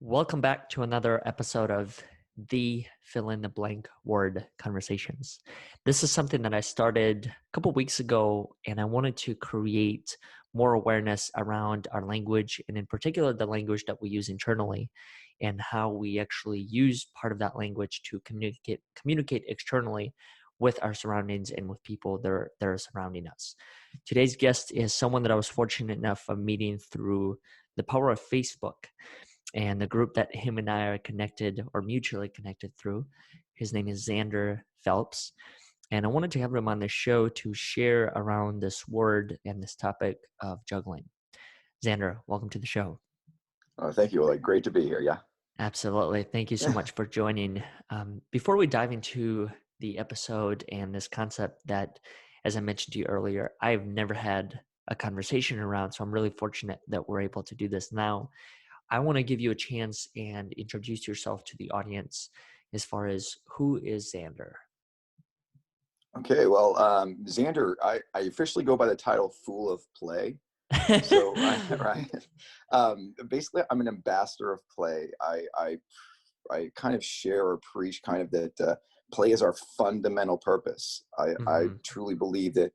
Welcome back to another episode of the fill in the blank word conversations. This is something that I started a couple weeks ago, and I wanted to create more awareness around our language, and in particular, the language that we use internally, and how we actually use part of that language to communicate externally with our surroundings and with people that are surrounding us. Today's guest is someone that I was fortunate enough of meeting through the power of Facebook and the group that him and I are connected or mutually connected through. His name is Zander Phelps. And I wanted to have him on the show to share around this word and this topic of juggling. Zander, welcome to the show. Thank you. Great to be here. Yeah. Absolutely. Thank you so much for joining. Before we dive into the episode and this concept that, as I mentioned to you earlier, I've never had a conversation around, so I'm really fortunate that we're able to do this now. I want to give you a chance and introduce yourself to the audience as far as who is Zander. Okay. Well, Xander, I officially go by the title Fool of Play. So, right. Basically, I'm an ambassador of play. I kind of share or preach kind of that play is our fundamental purpose. I truly believe that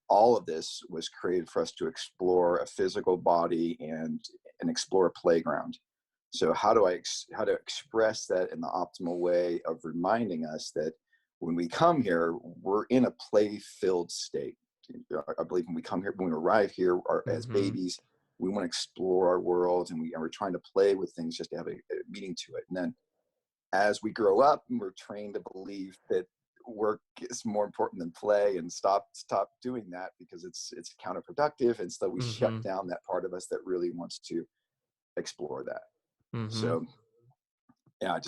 all of this was created for us to explore a physical body and explore a playground. So how to express that in the optimal way of reminding us that when we come here, we're in a play-filled state. I believe when we arrive here as babies, we want to explore our world, and we're trying to play with things just to have a meaning to it. And then as we grow up, we're trained to believe that work is more important than play, and stop doing that because it's counterproductive. And so we shut down that part of us that really wants to explore that. So yeah, I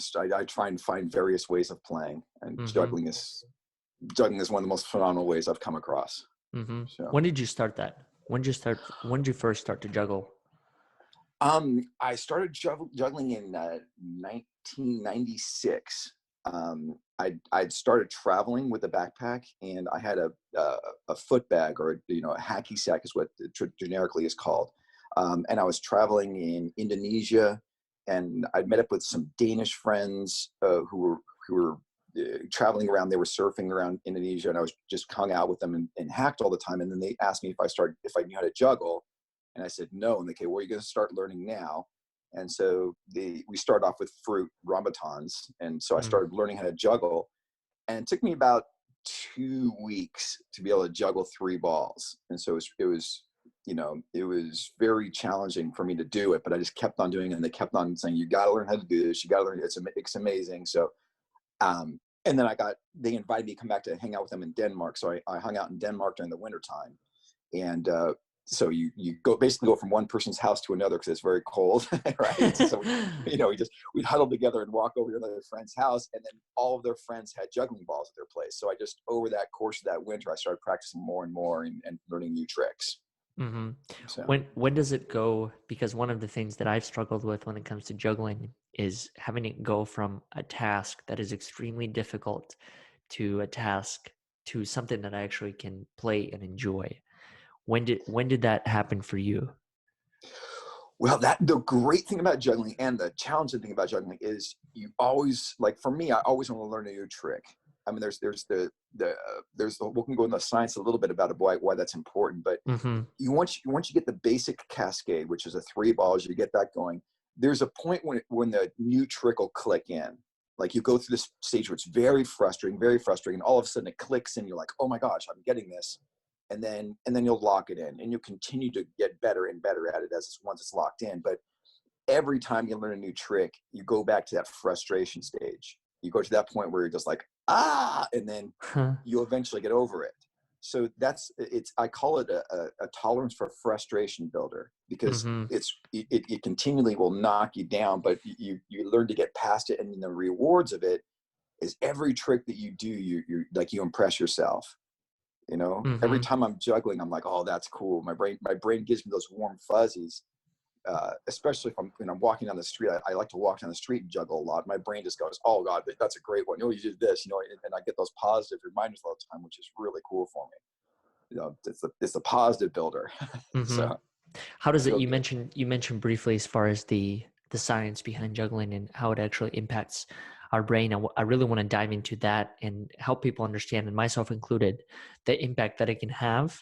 try and find various ways of playing, and juggling is one of the most phenomenal ways I've come across. So, when did you start that? When did you first start to juggle? I started juggling in 1996. I'd started traveling with a backpack, and I had a foot bag, or a hacky sack is what generically is called. And I was traveling in Indonesia, and I'd met up with some Danish friends who were traveling around. They were surfing around Indonesia, and I was just hung out with them and hacked all the time. And then they asked me if I knew how to juggle, and I said no. And they said, well, you're going to start learning now. And so we started off with fruit rambutans, and so I started learning how to juggle, and it took me about 2 weeks to be able to juggle 3 balls. And so it was very challenging for me to do it, but I just kept on doing it, and they kept on saying, you got to learn how to do this. You got to learn. It's amazing. So, and then they invited me to come back to hang out with them in Denmark. So I hung out in Denmark during the wintertime. And so you basically go from one person's house to another because it's very cold, right? So, we'd huddle together and walk over to another friend's house, and then all of their friends had juggling balls at their place. So over that course of that winter, I started practicing more and more and learning new tricks. So. When does it go? Because one of the things that I've struggled with when it comes to juggling is having it go from a task that is extremely difficult to a task to something that I actually can play and enjoy. When did that happen for you? Well, the great thing about juggling and the challenging thing about juggling is you always, like for me, I always want to learn a new trick. I mean, we can go into the science a little bit about why that's important, but once you get the basic cascade, which is a 3 balls, you get that going. There's a point when the new trick will click in. Like you go through this stage where it's very frustrating, and all of a sudden it clicks in. You're like, oh my gosh, I'm getting this. And then you'll lock it in, and you'll continue to get better and better at it once it's locked in. But every time you learn a new trick, you go back to that frustration stage. You go to that point where you're just like, and then you'll eventually get over it. So I call it a tolerance for frustration builder, because it continually will knock you down, but you learn to get past it. And the rewards of it is every trick that you do, you impress yourself. Every time I'm juggling, I'm like, oh, that's cool. My brain gives me those warm fuzzies. Especially if I'm walking down the street. I like to walk down the street and juggle a lot. My brain just goes, oh God, that's a great one. You did this, and I get those positive reminders all the time, which is really cool for me. It's the positive builder. So how does it? good. You mentioned briefly as far as the the science behind juggling and how it actually impacts our brain. I really want to dive into that and help people understand, and myself included, the impact that it can have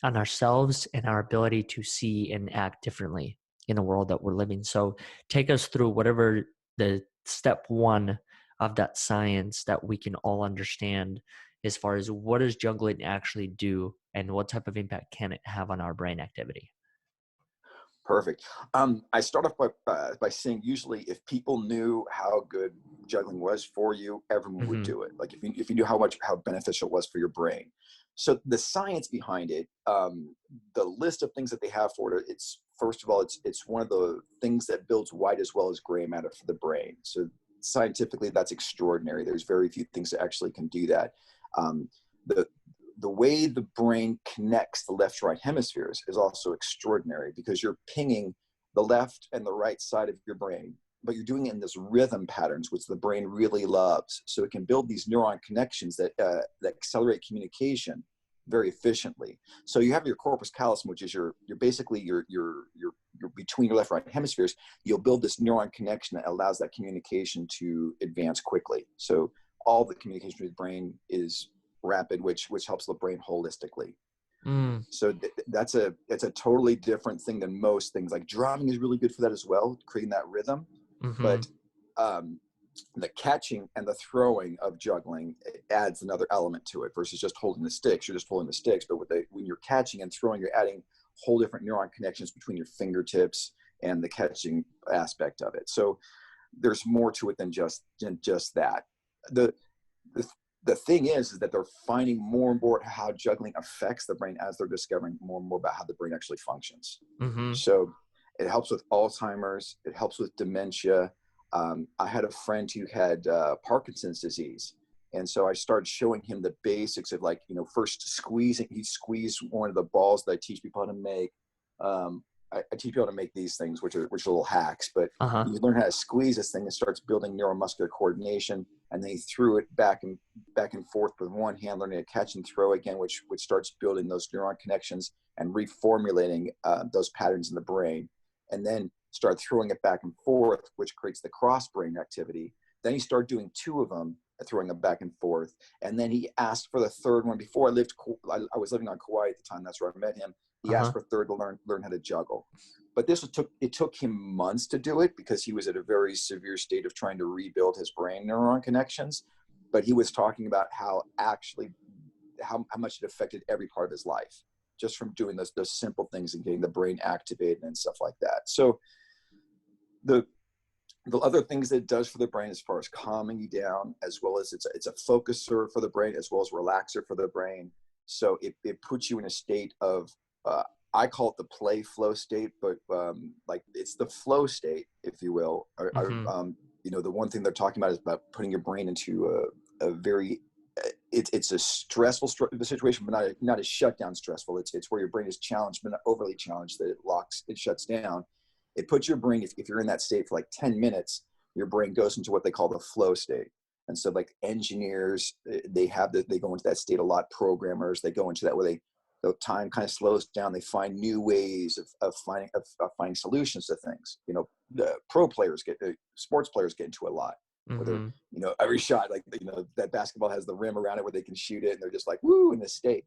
on ourselves and our ability to see and act differently in the world that we're living. So take us through whatever the step one of that science that we can all understand, as far as what does juggling actually do and what type of impact can it have on our brain activity. Perfect. I start off by saying usually if people knew how good juggling was for you, everyone would Mm-hmm. do it. Like if you knew how beneficial it was for your brain. So the science behind it, the list of things that they have for it, it's first of all, it's one of the things that builds white as well as gray matter for the brain. So scientifically, that's extraordinary. There's very few things that actually can do that. The the way the brain connects the left right hemispheres is also extraordinary because you're pinging the left and the right side of your brain, but you're doing it in this rhythm patterns, which the brain really loves. So it can build these neuron connections that accelerate communication very efficiently. So you have your corpus callosum, which is your basically your between your left right hemispheres. You'll build this neuron connection that allows that communication to advance quickly. So all the communication with the brain is rapid, which helps the brain holistically. Mm, So it's a totally different thing than most things. Like drumming is really good for that as well, creating that rhythm. mm-hmm. But the catching and the throwing of juggling adds another element to it versus just holding the sticks. You're just holding the sticks, but when you're catching and throwing, you're adding whole different neuron connections between your fingertips and the catching aspect of it. So there's more to it than just that. The the, the thing is that they're finding more and more how juggling affects the brain as they're discovering more and more about how the brain actually functions. Mm-hmm. So it helps with Alzheimer's. It helps with dementia. I had a friend who had Parkinson's disease. And so I started showing him the basics of first squeezing. He squeezed one of the balls that I teach people how to make. I teach people how to make these things, which are little hacks, but Uh-huh. you learn how to squeeze this thing. It starts building neuromuscular coordination, and then he threw it back and forth with one hand, learning to catch and throw again, which starts building those neuron connections and reformulating those patterns in the brain, and then start throwing it back and forth, which creates the cross brain activity. Then he started doing two of them, throwing them back and forth, and then he asked for the third one. Before I was living on Kauai at the time. That's where I met him. He asked Uh-huh. for a third to learn how to juggle. But it took him months to do it because he was at a very severe state of trying to rebuild his brain neuron connections. But he was talking about how much it affected every part of his life just from doing those simple things and getting the brain activated and stuff like that. So the other things that it does for the brain as far as calming you down, as well as it's a focuser for the brain, as well as relaxer for the brain. So it puts you in a state of, I call it the play flow state, but like it's the flow state, if you will. Mm-hmm. The one thing they're talking about is about putting your brain into a very, it's a stressful situation, but not a shutdown stressful. It's where your brain is challenged, but not overly challenged that it shuts down. It puts your brain, if you're in that state for like 10 minutes, your brain goes into what they call the flow state. And so like engineers, they go into that state a lot. Programmers, they go into that where the time kind of slows down. They find new ways of finding solutions to things. The sports players get into a lot where they're, Mm-hmm. every shot, like, that basketball has the rim around it where they can shoot it and they're just like, woo, in this state.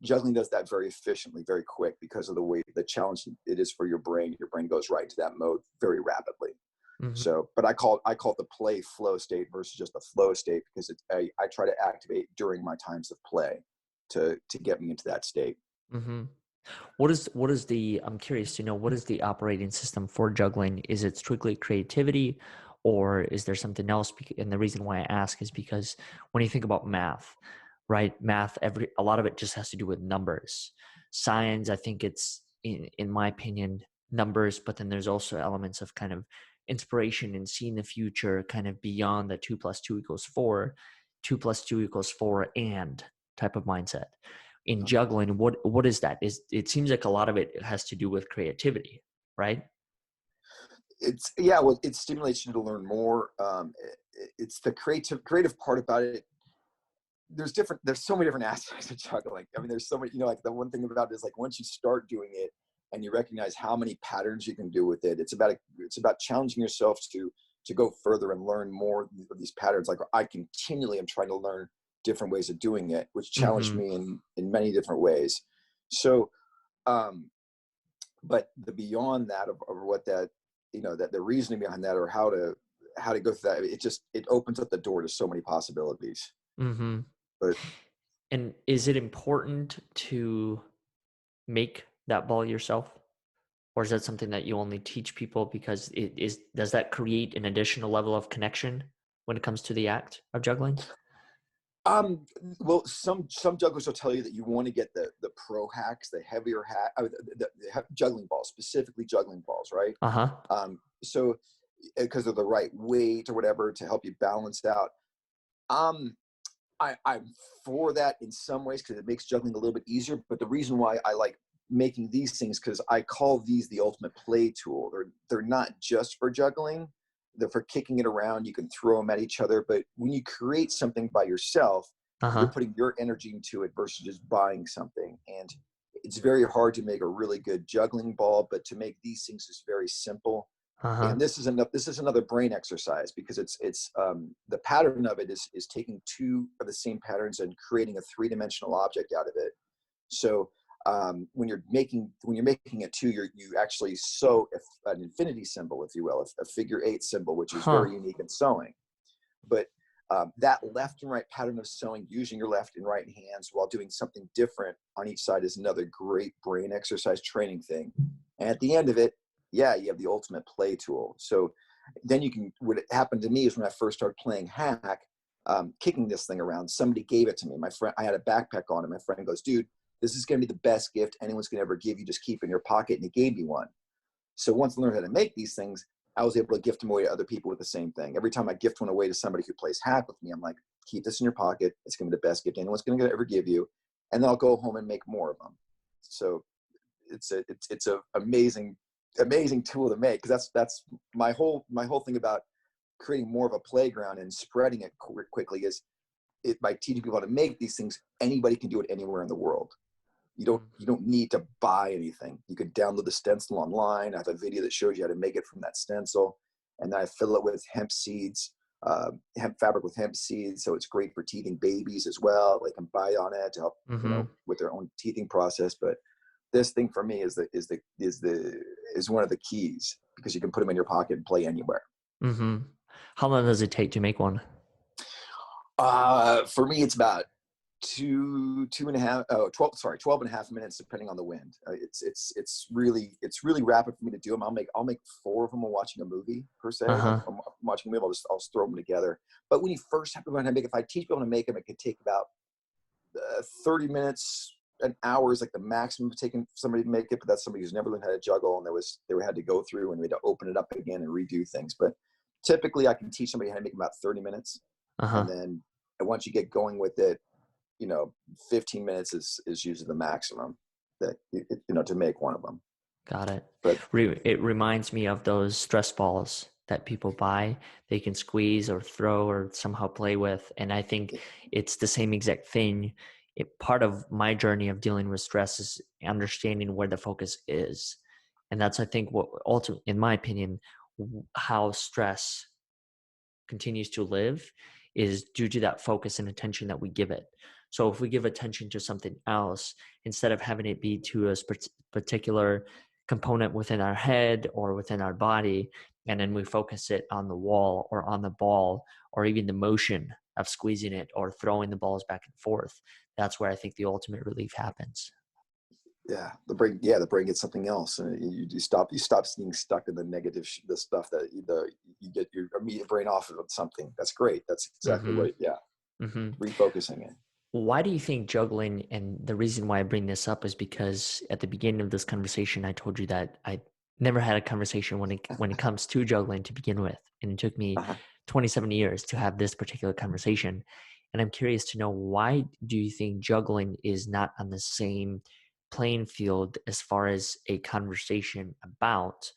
Juggling does that very efficiently, very quick because of the challenge it is for your brain. Your brain goes right into that mode very rapidly. Mm-hmm. So, but I call it the play flow state versus just the flow state because I try to activate during my times of play to get me into that state. Mm-hmm. I'm curious to know, what is the operating system for juggling? Is it strictly creativity, or is there something else? And the reason why I ask is because when you think about math, right? Math, a lot of it just has to do with numbers. Science, I think it's, in my opinion, numbers, but then there's also elements of kind of inspiration and seeing the future kind of beyond the 2 + 2 = 4, 2 + 2 = 4 and type of mindset. In juggling, what is that? It seems like a lot of it has to do with creativity, right? Well, it stimulates you to learn more. It's the creative part about it. There's so many different aspects of juggling. I mean, there's so many, like the one thing about it is like once you start doing it and you recognize how many patterns you can do with it, it's It's about challenging yourself to go further and learn more of these patterns. Like I continually am trying to learn different ways of doing it, which challenged Mm-hmm. me in many different ways. So, um, but the beyond that of what that, that the reasoning behind that, or how to go through that, it opens up the door to so many possibilities. Mm-hmm. But And is it important to make that ball yourself? Or is that something that you only teach people because does that create an additional level of connection when it comes to the act of juggling? Um, well, some jugglers will tell you that you want to get the pro hacks, the heavier hack, juggling balls, specifically juggling balls, right? Uh-huh. So because of the right weight or whatever to help you balance out. Um, I'm for that in some ways because it makes juggling a little bit easier. But the reason why I like making these things, because I call these the ultimate play tool. They're not just for juggling; they're for kicking it around. You can throw them at each other. But when you create something by yourself, you're Uh-huh. putting your energy into it versus just buying something. And it's very hard to make a really good juggling ball, but to make these things is very simple. Uh-huh. And this is another brain exercise because it's the pattern of it is taking two of the same patterns and creating a three-dimensional object out of it. So when you're making it two, you actually sew an infinity symbol, if you will, a figure eight symbol, which is Huh. very unique in sewing. But that left and right pattern of sewing using your left and right hands while doing something different on each side is another great brain exercise training thing. And at the end of it, yeah, you have the ultimate play tool. So then what happened to me is when I first started playing hack, kicking this thing around, somebody gave it to me. My friend, I had a backpack on, and my friend goes, dude, this is going to be the best gift anyone's going to ever give you. Just keep it in your pocket. And he gave me one. So once I learned how to make these things, I was able to gift them away to other people with the same thing. Every time I gift one away to somebody who plays hack with me, I'm like, keep this in your pocket. It's going to be the best gift anyone's going to ever give you. And then I'll go home and make more of them. So it's a amazing tool to make, because that's my whole thing about creating more of a playground and spreading it quickly is it by teaching people how to make these things. Anybody can do it anywhere in the world. You don't Mhm. you don't need to buy anything. You could download the stencil online. I have a video that shows you how to make it from that stencil, and then I fill it with hemp seeds, hemp fabric with hemp seeds. So it's great for teething babies as well. They can buy on it to help, Mhm. with their own teething process. But this thing for me is one of the keys, because you can put them in your pocket and play anywhere. Mhm. How long does it take to make one? For me, it's about two and a half, 12 and a half minutes, depending on the wind. It's really rapid for me to do them. I'll make four of them while watching a movie, per se. If Uh-huh. I'm watching a movie, I'll just throw them together. But when you first have to learn how to make, if I teach people how to make them, it could take about 30 minutes, an hour is like the maximum of taking somebody to make it. But that's somebody who's never learned how to juggle, and they had to go through and we had to open it up again and redo things. But typically I can teach somebody how to make about 30 minutes. And Uh-huh. then once you get going with it, you know 15 minutes is usually the maximum that to make one of them. Got it. But It reminds me of those stress balls that people buy. They can squeeze or throw or somehow play with. And I think it's the same exact thing. Part of my journey of dealing with stress is understanding where the focus is. And that's, I think, what ultimately, in my opinion, how stress continues to live is due to that focus and attention that we give it. So if we give attention to something else, instead of having it be to a particular component within our head or within our body, and then we focus it on the wall or on the ball or even the motion of squeezing it or throwing the balls back and forth, that's where I think the ultimate relief happens. yeah, the brain gets something else, and you stop being stuck in the negative the stuff that you get your immediate brain off of something. That's great. That's exactly Mm-hmm. what. Yeah, Mm-hmm. refocusing it. Why do you think juggling, and the reason why I bring this up is because at the beginning of this conversation, I told you that I never had a conversation when it comes to juggling to begin with. And it took me Uh-huh. 27 years to have this particular conversation. And I'm curious to know, why do you think juggling is not on the same playing field as far as a conversation about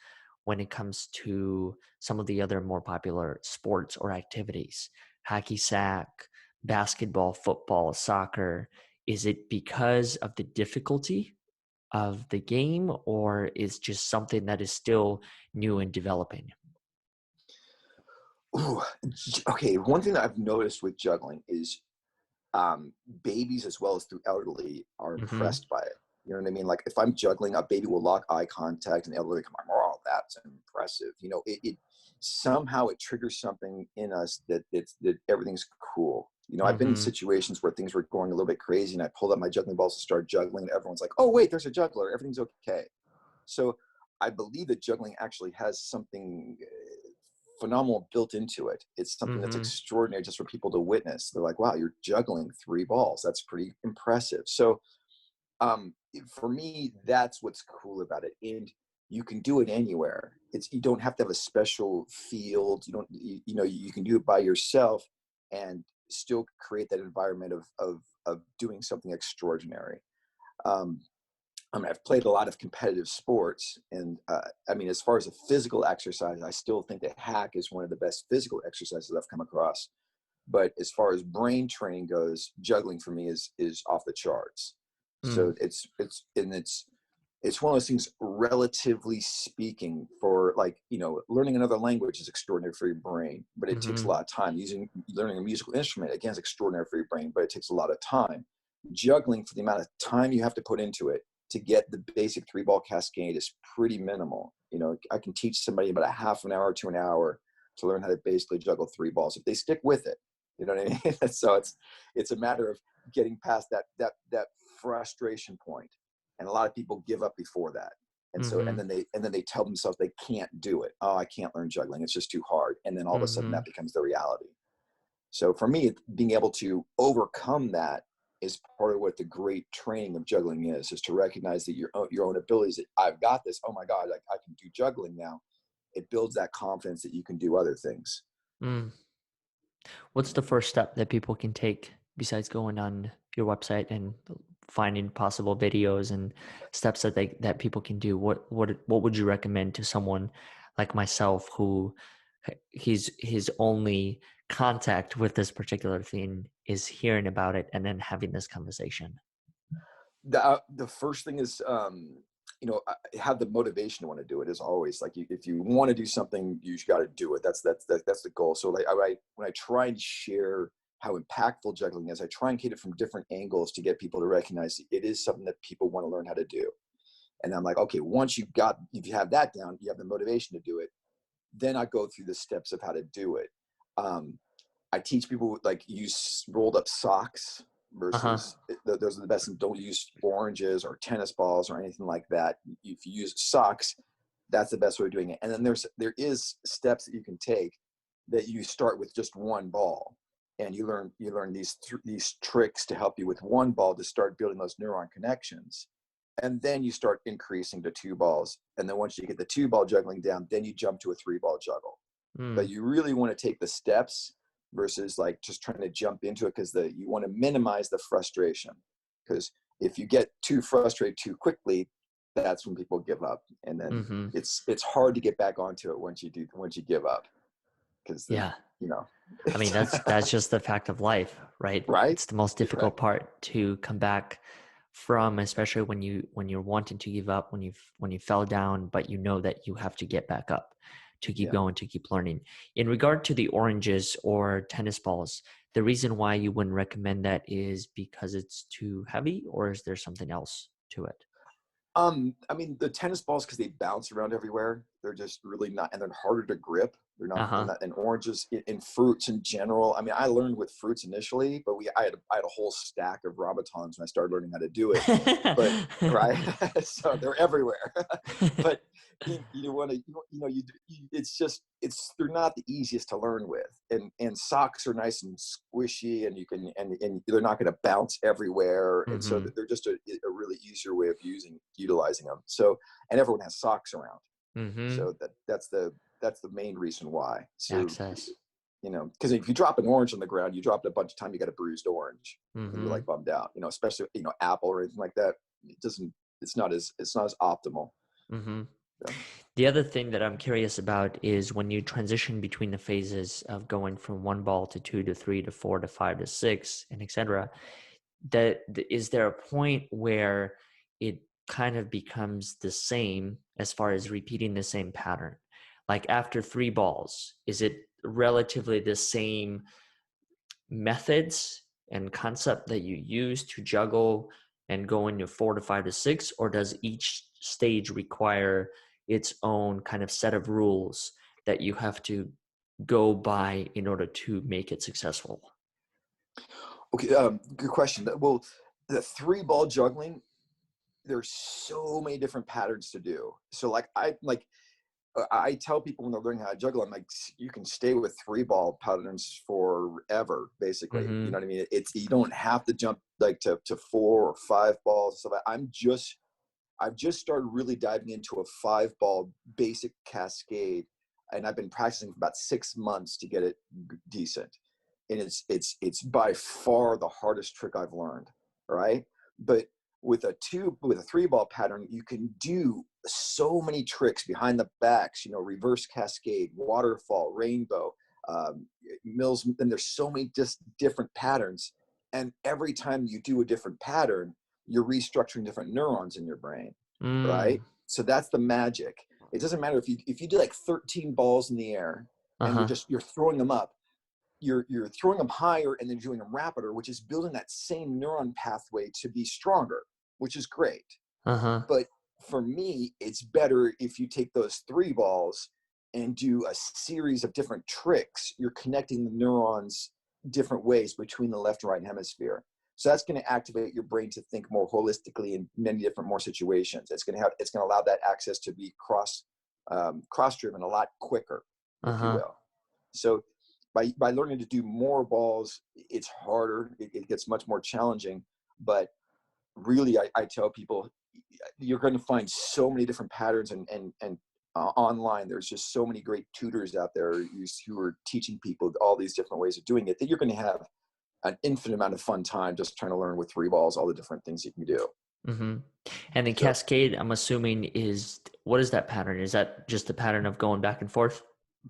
when it comes to some of the other more popular sports or activities? Hacky sack, basketball, football, soccer. Is it because of the difficulty of the game, or is just something that is still new and developing? Ooh, okay. One thing that I've noticed with juggling is babies as well as through elderly are Mm-hmm. impressed by it. You know what I mean? Like if I'm juggling, a baby will lock eye contact, and the elderly come, "Oh, that's impressive." It somehow it triggers something in us that everything's cool. I've been in Mm-hmm. situations where things were going a little bit crazy, and I pulled up my juggling balls to start juggling, and everyone's like, "Oh, wait, there's a juggler. Everything's okay." So I believe that juggling actually has something phenomenal built into it. It's something that's Mm-hmm. extraordinary just for people to witness. They're like, "Wow, you're juggling three balls. That's pretty impressive." So for me, that's what's cool about it. And you can do it anywhere. You don't have to have a special field. You can do it by yourself and still create that environment of doing something extraordinary. Um, I've played a lot of competitive sports, and as far as a physical exercise, I still think that hack is one of the best physical exercises I've come across. But as far as brain training goes, juggling for me is off the charts. Mm-hmm. So it's one of those things, relatively speaking, for like, learning another language is extraordinary for your brain, but it takes a Mm-hmm. lot of time. Learning a musical instrument, again, is extraordinary for your brain, but it takes a lot of time. Juggling, for the amount of time you have to put into it to get the basic three ball cascade, is pretty minimal. I can teach somebody about a half an hour to an hour to learn how to basically juggle three balls if they stick with it. You know what I mean? So it's a matter of getting past that frustration point, and a lot of people give up before that. And so Mm-hmm. and then they tell themselves they can't do it. Oh, I can't learn juggling. It's just too hard. And then all of a sudden Mm-hmm. that becomes the reality. So for me, being able to overcome that is part of what the great training of juggling is to recognize that your own abilities, that I've got this. Oh my God, I can do juggling now. It builds that confidence that you can do other things. Mm. What's the first step that people can take besides going on your website and finding possible videos and steps that people can do? What would you recommend to someone like myself who his only contact with this particular thing is hearing about it and then having this conversation? The first thing is, have the motivation to want to do it. Is always like, if you want to do something, you got to do it. That's the goal. So like, when I try and share how impactful juggling is, I try and get it from different angles to get people to recognize it is something that people want to learn how to do. And I'm like, okay, if you have that down, you have the motivation to do it. Then I go through the steps of how to do it. Um, I teach people, like, use rolled up socks Uh-huh. versus those are the best. And don't use oranges or tennis balls or anything like that. If you use socks, that's the best way of doing it. And then there is steps that you can take, that you start with just one ball, and you learn these tricks to help you with one ball to start building those neuron connections. And then you start increasing to two balls. And then once you get the two ball juggling down, then you jump to a three ball juggle. Mm. But you really want to take the steps versus like just trying to jump into it, because you want to minimize the frustration. Because if you get too frustrated too quickly, that's when people give up, and then Mm-hmm. it's hard to get back onto it once you give up, because then Yeah. you know I mean, it's that's just the fact of life, right? right. It's the most Yeah, difficult part to come back from, especially when you're wanting to give up, when you fell down, but you know that you have to get back up to keep yeah. going, to keep learning. In regard to the oranges or tennis balls, the reason why you wouldn't recommend that is because it's too heavy, or is there something else to it? The tennis balls, because they bounce around everywhere, they're just really not, and they're harder to grip. They're Uh-huh. not, and oranges in fruits in general. I learned with fruits initially, but I had a whole stack of Rabatons when I started learning how to do it. But right, so they're everywhere. But you want to, they're not the easiest to learn with, and socks are nice and squishy, and you can and they're not going to bounce everywhere, and so Mm-hmm. they're just a really easier way of utilizing them. So, and everyone has socks around, Mm-hmm. so that's the main reason why. So, Access. because if you drop an orange on the ground, you drop it a bunch of time, you got a bruised orange, and you're Mm-hmm. like bummed out. Especially apple or anything like that. It doesn't. It's not as optimal. Mm-hmm. So, The other thing that I'm curious about is when you transition between the phases of going from one ball to two to three to four to five to six and etc. Is there a point where it kind of becomes the same as far as repeating the same pattern? Like after 3 balls, is it relatively the same methods and concept that you use to juggle and go into 4 to 5 to 6, or does each stage require its own kind of set of rules that you have to go by in order to make it successful? Okay, good question. Well, the 3 ball juggling, there's so many different patterns to do. So I tell people when they're learning how to juggle, I'm like, you can stay with 3 ball patterns forever, basically. You Mm-hmm. know what I mean? You don't have to jump like to 4 or 5 balls and stuff. I've just started really diving into a 5 ball basic cascade, and I've been practicing for about 6 months to get it decent. And it's by far the hardest trick I've learned. Right. But with a 3 ball pattern, you can do so many tricks behind the backs, reverse cascade, waterfall, rainbow, mills. And there's so many just different patterns. And every time you do a different pattern, you're restructuring different neurons in your brain. Right. Mm. So that's the magic. It doesn't matter if you do like 13 balls in the air and Uh-huh. you're throwing them up, you're throwing them higher and then doing them rapider, which is building that same neuron pathway to be stronger, which is great. Uh-huh. But for me, it's better if you take those 3 balls and do a series of different tricks. You're connecting the neurons different ways between the left and right hemisphere. So that's going to activate your brain to think more holistically in many different more situations. It's going to allow that access to be cross driven a lot quicker, if you Uh-huh. will. So by learning to do more balls, it's harder. It gets much more challenging. But really, I tell people, you're going to find so many different patterns and online. There's just so many great tutors out there who are teaching people all these different ways of doing it, that you're going to have an infinite amount of fun time just trying to learn with 3 balls all the different things you can do. Mm-hmm. And then So cascade, I'm assuming what is that pattern? Is that just the pattern of going back and forth?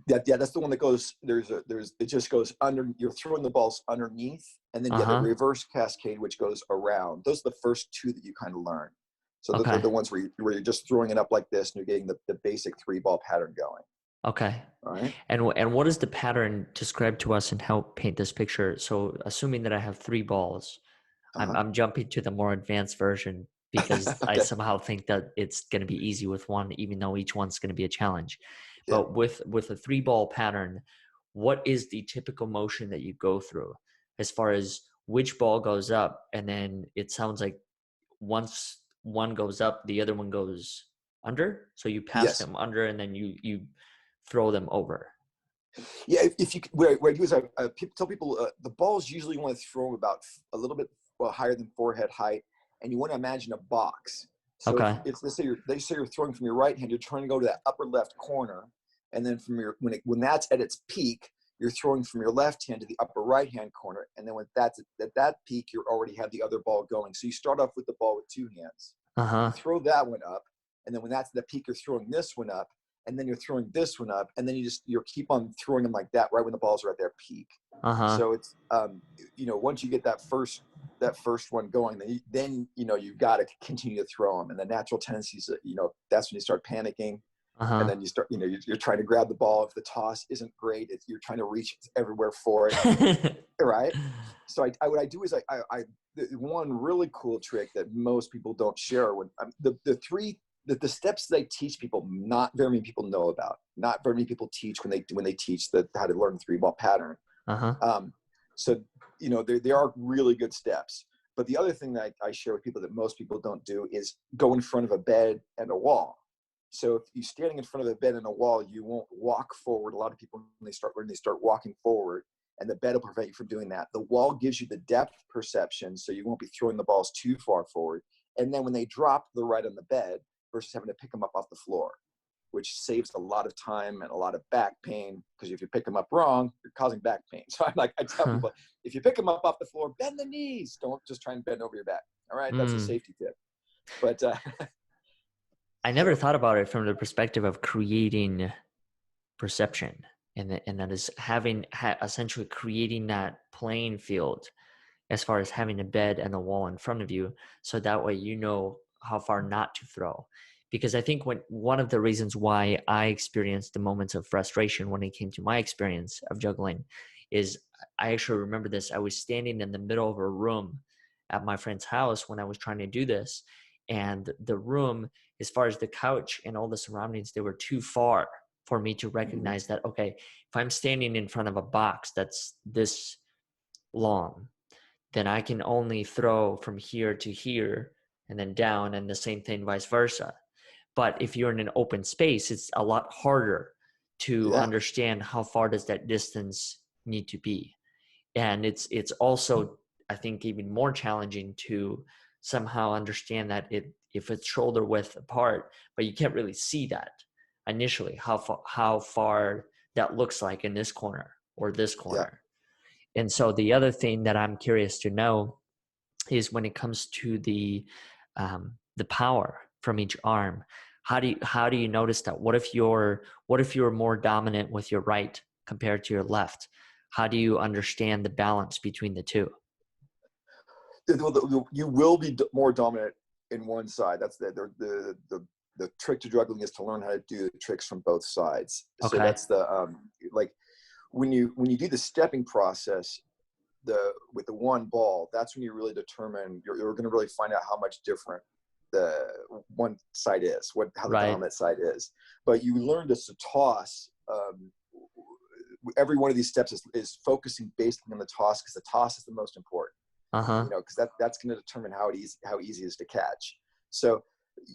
that's the one that goes. It just goes under. You're throwing the balls underneath, and then you have the Uh-huh. reverse cascade, which goes around. Those are the first 2 that you kind of learn. So they're Okay. the ones where you're just throwing it up like this, and you're getting the basic 3 ball pattern going. Okay. All right. And what is the pattern? Describe to us and help paint this picture. So assuming that I have 3 balls, I'm Uh-huh. I'm jumping to the more advanced version because I Okay. somehow think that it's going to be easy with one, even though each one's going to be a challenge. Yeah. But with a 3 ball pattern, what is the typical motion that you go through as far as which ball goes up? And then it sounds like once one goes up, the other one goes under. So you pass Yes. them under, and then you throw them over. Yeah. If you where I do is I tell people the balls usually want to throw them about a little bit higher than forehead height, and you want to imagine a box. So Okay. if they say you're throwing from your right hand, you're trying to go to that upper left corner, and then from your when that's at its peak, you're throwing from your left hand to the upper right hand corner, and then when that's at that peak, you already have the other ball going. So you start off with the ball with 2 hands, you Uh-huh. throw that one up, and then when that's the peak, you're throwing this one up, and then you're throwing this one up, and then you keep on throwing them like that right when the balls are at their peak. Uh-huh. So it's once you get that first one going, then you've got to continue to throw them, and the natural tendencies, that's when you start panicking, and Uh-huh. then you start, you're trying to grab the ball. If the toss isn't great, you're trying to reach everywhere for it, right? So what I do is the one really cool trick that most people don't share when the steps they teach people, not very many people know about, not very many people teach when they teach how to learn the 3 ball pattern. Uh-huh. um, so they are really good steps, but the other thing that I share with people that most people don't do is go in front of a bed and a wall. So if you're standing in front of a bed and a wall, you won't walk forward. A lot of people, when they start walking forward, and the bed will prevent you from doing that. The wall gives you the depth perception, so you won't be throwing the balls too far forward. And then when they drop, they're right on the bed versus having to pick them up off the floor, which saves a lot of time and a lot of back pain, because if you pick them up wrong, you're causing back pain. So I tell Huh. people, if you pick them up off the floor, bend the knees. Don't just try and bend over your back. All right, that's a Mm. safety tip. But I never so thought about it from the perspective of creating perception, and that is essentially creating that playing field as far as having a bed and a wall in front of you, so that way how far not to throw. Because I think one of the reasons why I experienced the moments of frustration when it came to my experience of juggling is, I actually remember this. I was standing in the middle of a room at my friend's house when I was trying to do this. And the room, as far as the couch and all the surroundings, they were too far for me to recognize that, okay, if I'm standing in front of a box that's this long, then I can only throw from here to here and then down, and the same thing vice versa. But if you're in an open space, it's a lot harder to Yeah. understand how far does that distance need to be. And it's also, I think, even more challenging to somehow understand that if it's shoulder width apart, but you can't really see that initially, how far that looks like in this corner or this Yeah. corner. And so the other thing that I'm curious to know is when it comes to the power from each arm, how do you notice that? What if you're more dominant with your right compared to your left? How do you understand the balance between the two? You will be more dominant in one side. That's the trick to juggling, is to learn how to do the tricks from both sides. So Okay. that's the like when you do the stepping process, with the one ball, that's when you really determine, you're going to really find out how much different the one side is, how the Right. dominant side is. But you learn to toss. Every one of these steps is focusing basically on the toss, because the toss is the most important. Uh-huh. Because that's going to determine how easy it is to catch. So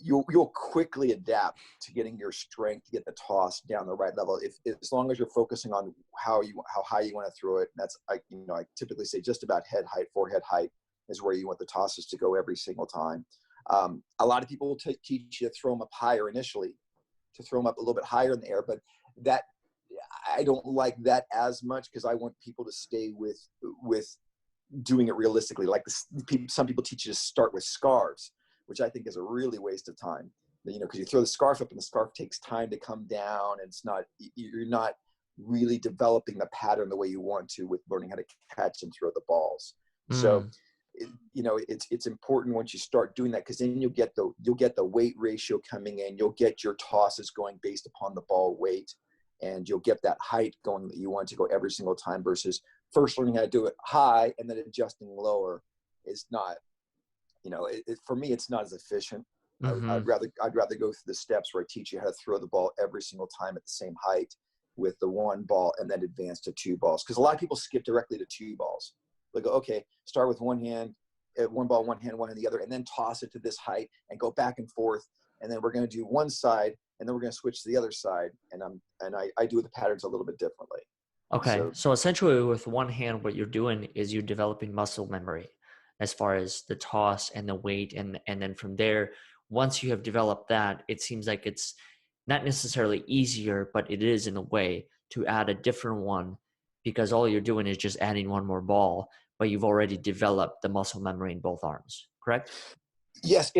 you'll quickly adapt to getting your strength to get the toss down the right level, if as long as you're focusing on how high you want to throw it. And that's, I typically say just about head height, forehead height is where you want the tosses to go every single time. A lot of people will teach you to throw them up higher initially, to throw them up a little bit higher in the air, but that, I don't like that as much, because I want people to stay with doing it realistically. Like some people teach you to start with scarves, which I think is a really waste of time. Because you throw the scarf up and the scarf takes time to come down, and you're not really developing the pattern the way you want to with learning how to catch and throw the balls. So, Mm. it's important once you start doing that, because then you'll get the weight ratio coming in. You'll get your tosses going based upon the ball weight, and you'll get that height going that you want to go every single time, versus first learning how to do it high and then adjusting lower is not, for me, it's not as efficient. Mm-hmm. I'd rather go through the steps where I teach you how to throw the ball every single time at the same height with the one ball, and then advance to two balls. Because a lot of people skip directly to two balls. They go, okay, start with one hand, one ball, one hand, one in the other, and then toss it to this height and go back and forth. And then we're going to do one side, and then we're going to switch to the other side. And I do the patterns a little bit differently. Okay. So So essentially with one hand, what you're doing is you're developing muscle memory as far as the toss and the weight. And then from there, once you have developed that, it seems like it's not necessarily easier, but it is in a way to add a different one, because all you're doing is just adding one more ball, but you've already developed the muscle memory in both arms, correct? yes,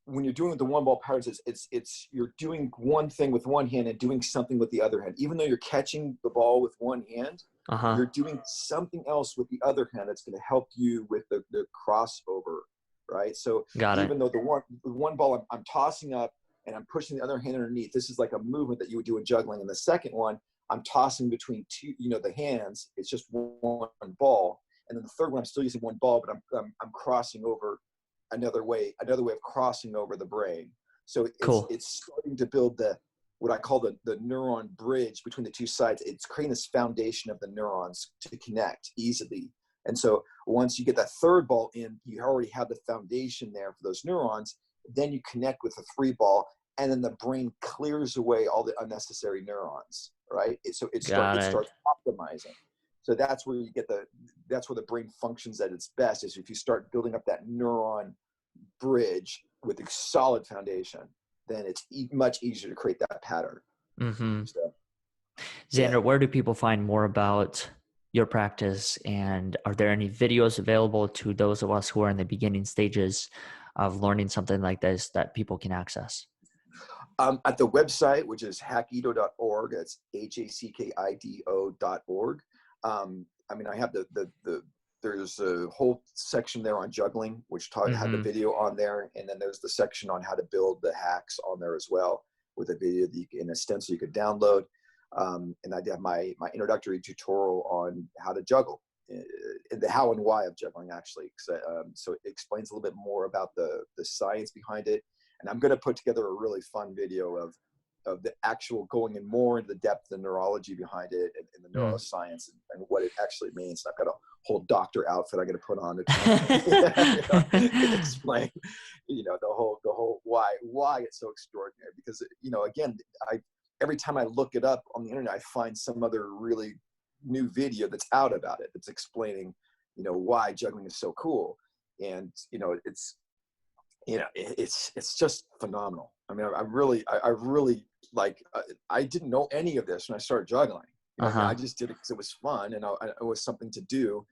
when you're doing the one ball patterns, it's you're doing one thing with one hand and doing something with the other hand. Even though you're catching the ball with one hand, Uh-huh. you're doing something else with the other hand that's going to help you with the crossover, right? So Got it. even though the one ball I'm tossing up and I'm pushing the other hand underneath, this is like a movement that you would do in juggling. And the second one, I'm tossing between two, the hands. It's just one ball. And then the third one, I'm still using one ball, but I'm crossing over another way of crossing over the brain. So Cool. it's starting to build what I call the neuron bridge between the two sides. It's creating this foundation of the neurons to connect easily. And so once you get that third ball in, you already have the foundation there for those neurons. Then you connect with the three ball, and then the brain clears away all the unnecessary neurons, right? So it Got it. starts optimizing. So that's where that's where the brain functions at its best, is if you start building up that neuron bridge with a solid foundation, then it's much easier to create that pattern. Mm-hmm. So, yeah. Xander, where do people find more about your practice? And are there any videos available to those of us who are in the beginning stages of learning something like this that people can access? At the website, which is hackido.org, that's HACKIDO.org. I mean, I have the there's a whole section there on juggling, which had the video on there. And then there's the section on how to build the hacks on there as well, with a video that in a stencil you could download. And I have my introductory tutorial on how to juggle, the how and why of juggling, actually. So it explains a little bit more about the science behind it. And I'm going to put together a really fun video of the actual going in more into the depth, the neurology behind it, and the neuroscience, and what it actually means. And I've got a whole doctor outfit I'm going to put on to try and explain, the whole why it's so extraordinary. Because, again, every time I look it up on the internet, I find some other really new video that's out about it, that's explaining, why juggling is so cool. And, it's just phenomenal. I mean, I really like, I didn't know any of this when I started juggling. I just did it because it was fun, and it was something to do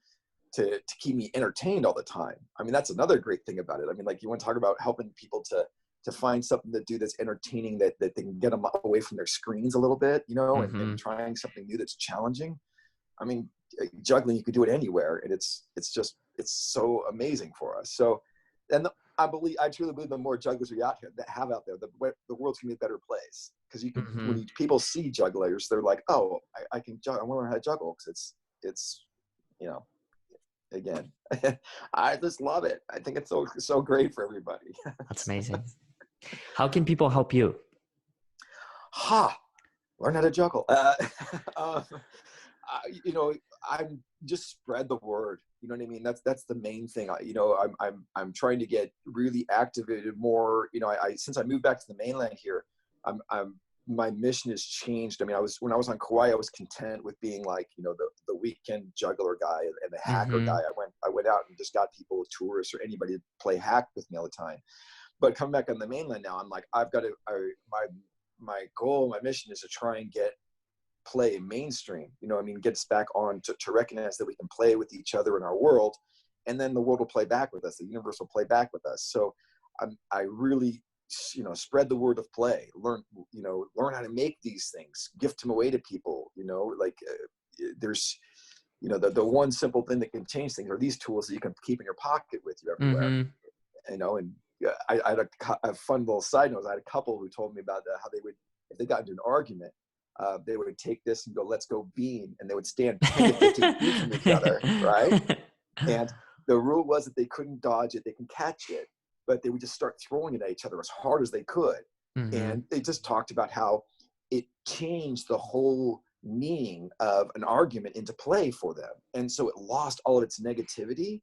to keep me entertained all the time. I mean, that's another great thing about it. I mean, like, you want to talk about helping people to find something to do that's entertaining, that they can get them away from their screens a little bit, and trying something new that's challenging. I mean, juggling, you could do it anywhere, and it's so amazing for us. So, and I truly believe the more jugglers we out there, the world's gonna be a better place. Because you can, when people see jugglers, they're like, oh, I can juggle. I want to learn how to juggle, because it's again, I just love it. I think it's so great for everybody. That's amazing. How can people help you? Learn how to juggle. I'm just spread the word. You know what I mean? That's the main thing. I'm trying to get really activated more. Since I moved back to the mainland here, my mission has changed. I mean, when I was on Kauai, I was content with being like, the weekend juggler guy and the hacker guy. I went out and just got people, tourists or anybody, to play hack with me all the time. But coming back on the mainland now, I'm like, I've got to. My goal, my mission is to try and get play mainstream. Get us back on to recognize that we can play with each other in our world, and then the world will play back with us. The universe will play back with us. So I really, spread the word of play. Learn how to make these things. Gift them away to people. There's, the one simple thing that can change things are these tools that you can keep in your pocket with you everywhere. And I had a fun little side note. I had a couple who told me about how they would, if they got into an argument, they would take this and go, let's go bean. And they would stand 10 to 15 feet from each other, right? And the rule was that they couldn't dodge it, they can catch it, but they would just start throwing it at each other as hard as they could. And they just talked about how it changed the whole meaning of an argument into play for them. And so it lost all of its negativity.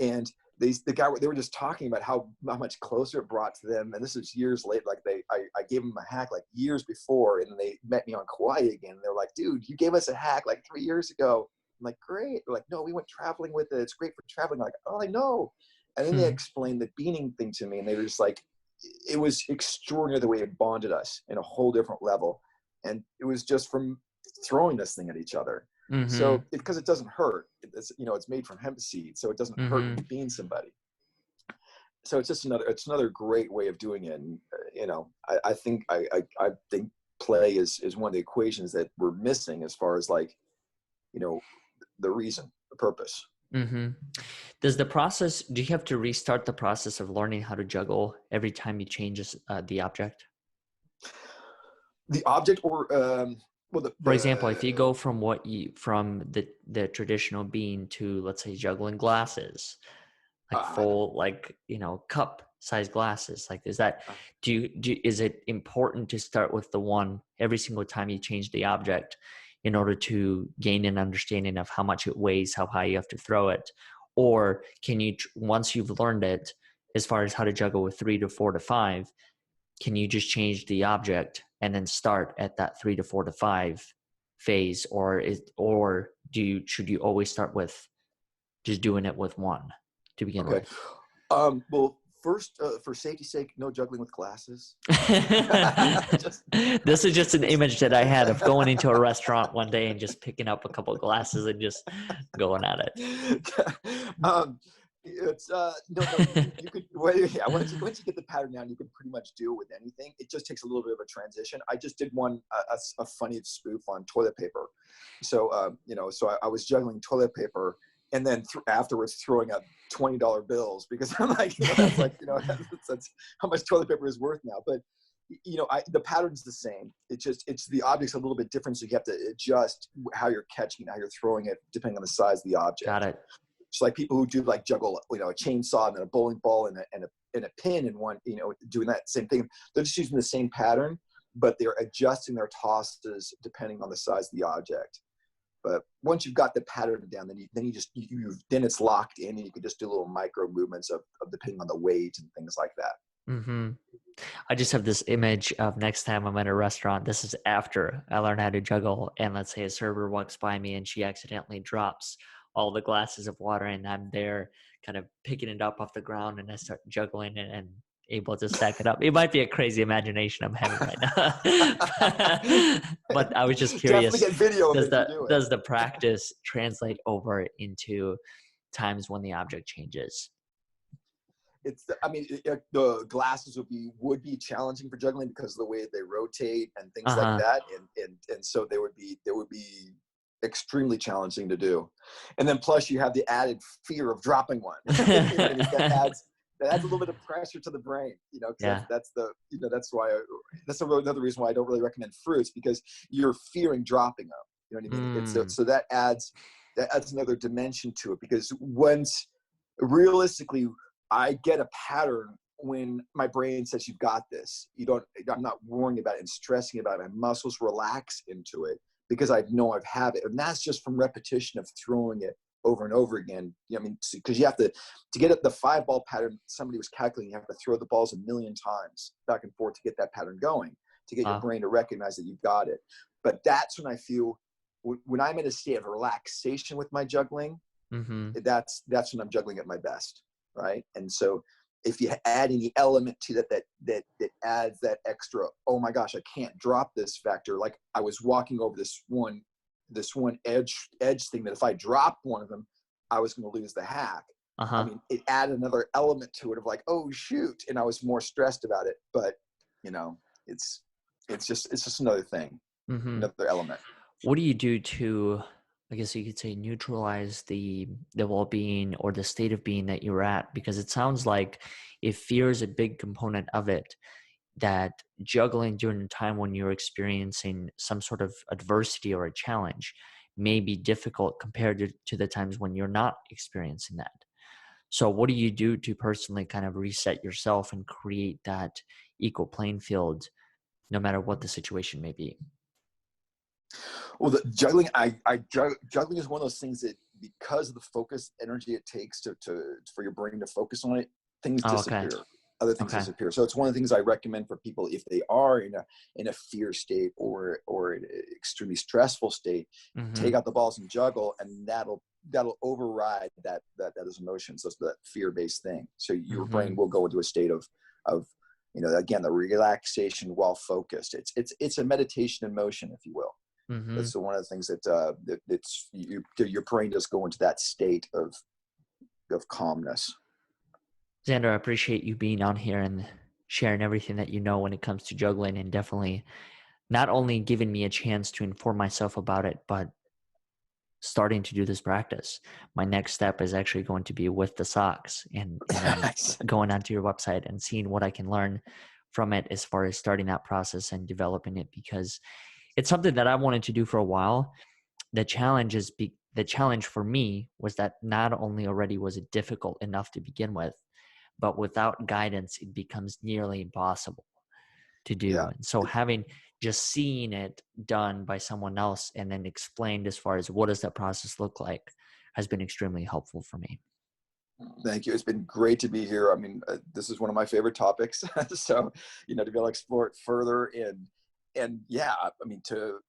And they were just talking about how much closer it brought to them. And this was years later. Like I gave them a hack like years before, and then they met me on Kauai again. They're like, dude, you gave us a hack like 3 years ago. I'm like, great. They're like, no, we went traveling with it. It's great for traveling. I'm like, oh, I know. And then they explained the beaning thing to me, and they were just like, it was extraordinary the way it bonded us in a whole different level. And it was just from throwing this thing at each other. So because it doesn't hurt, it's made from hemp seed, so it doesn't hurt when you bean somebody. So it's just another great way of doing it. And I think play is one of the equations that we're missing as far as like, the reason, the purpose. Does the process, do you have to restart the process of learning how to juggle every time you change the object? The object, or for example, if you go from the traditional bean to, let's say, juggling glasses, like full, cup size glasses, like, is that, is it important to start with the one every single time you change the object in order to gain an understanding of how much it weighs, how high you have to throw it? Or can you, once you've learned it, as far as how to juggle with 3 to 4 to 5, can you just change the object and then start at that 3 to 4 to 5 phase? Or should you always start with just doing it with one to begin with? Well, first, for safety's sake, no juggling with glasses. This is just an image that I had of going into a restaurant one day and just picking up a couple of glasses and just going at it. It's no, you could, well, yeah, once you get the pattern down, you can pretty much do it with anything. It just takes a little bit of a transition. I just did a funny spoof on toilet paper. So so I was juggling toilet paper, and then afterwards throwing up $20 bills because I'm like, that's like, that's how much toilet paper is worth now. But the pattern's the same. It's the object's a little bit different, so you have to adjust how you're catching it, how you're throwing it, depending on the size of the object. Got it. It's like people who do like juggle, a chainsaw and then a bowling ball and a pin in one, doing that same thing. They're just using the same pattern, but they're adjusting their tosses depending on the size of the object. But once you've got the pattern down, then it's locked in, and you can just do little micro movements of depending on the weight and things like that. Mm-hmm. I just have this image of next time I'm at a restaurant. This is after I learn how to juggle, and let's say a server walks by me and she accidentally drops all the glasses of water, and I'm there kind of picking it up off the ground, and I start juggling and able to stack it up. It might be a crazy imagination I'm having right now. But I was just curious, definitely get video of it. Does the practice translate over into times when the object changes? The glasses would be challenging for juggling because of the way they rotate and things like that, and so they would be extremely challenging to do. And then plus you have the added fear of dropping one. That adds a little bit of pressure to the brain. That's another reason why I don't really recommend fruits, because you're fearing dropping them. You know what I mean? So that adds another dimension to it, because once realistically I get a pattern when my brain says you've got this. I'm not worrying about it and stressing about it. My muscles relax into it because I know I've had it. And that's just from repetition of throwing it over and over again. Because you have to get at the 5-ball pattern, somebody was calculating, you have to throw the balls 1 million times back and forth to get that pattern going, to get your brain to recognize that you've got it. But that's when I feel, when I'm in a state of relaxation with my juggling, that's when I'm juggling at my best. Right. And so if you add any element to that adds that extra, oh my gosh, I can't drop this factor. Like I was walking over this one edge thing that if I dropped one of them, I was going to lose the hack. It added another element to it of like, oh shoot. And I was more stressed about it, but it's just another thing, another element. What do you do to, I guess you could say, neutralize the well-being or the state of being that you're at? Because it sounds like if fear is a big component of it, that juggling during a time when you're experiencing some sort of adversity or a challenge may be difficult compared to the times when you're not experiencing that. So what do you do to personally kind of reset yourself and create that equal playing field, no matter what the situation may be? Well, the juggling, juggling is one of those things that, because of the focus energy it takes for your brain to focus on it, things disappear. Okay. Other things disappear. So it's one of the things I recommend for people if they are in a fear state or an extremely stressful state, take out the balls and juggle, and that'll override those emotions. So it's that fear-based thing. So your brain will go into a state of again, the relaxation while focused. It's a meditation in motion, if you will. That's one of the things that your brain does go into that state of calmness. Zander, I appreciate you being on here and sharing everything that you know when it comes to juggling, and definitely not only giving me a chance to inform myself about it, but starting to do this practice. My next step is actually going to be with the socks and going onto your website and seeing what I can learn from it as far as starting that process and developing it, because it's something that I wanted to do for a while. The challenge for me was that not only already was it difficult enough to begin with, but without guidance, it becomes nearly impossible to do. Yeah. And so just seeing it done by someone else and then explained as far as what does that process look like has been extremely helpful for me. Thank you. It's been great to be here. I mean, this is one of my favorite topics. So, to be able to explore it further and yeah, I mean, to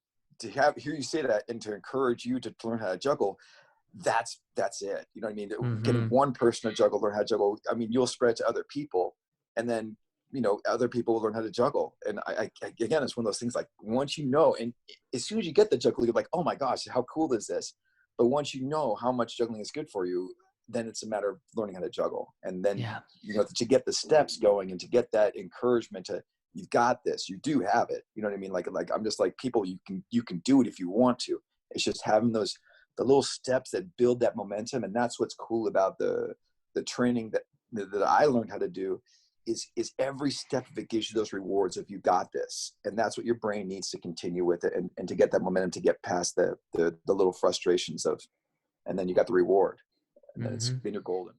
hear you say that and to encourage you to learn how to juggle, that's it. You know what I mean? Getting one person to juggle, learn how to juggle. I mean, you'll spread to other people, and then, other people will learn how to juggle. And I again, it's one of those things like once and as soon as you get the juggle, you're like, oh my gosh, how cool is this? But once you know how much juggling is good for you, then it's a matter of learning how to juggle. And then, to get the steps going and to get that encouragement to, you've got this, you do have it. You know what I mean? Like I'm just like, people, you can do it if you want to. It's just having those the little steps that build that momentum. And that's what's cool about the training that I learned how to do is every step of it gives you those rewards of you got this. And that's what your brain needs to continue with it, and to get that momentum, to get past the little frustrations of, and then you got the reward, and then it's Hmm. been your golden.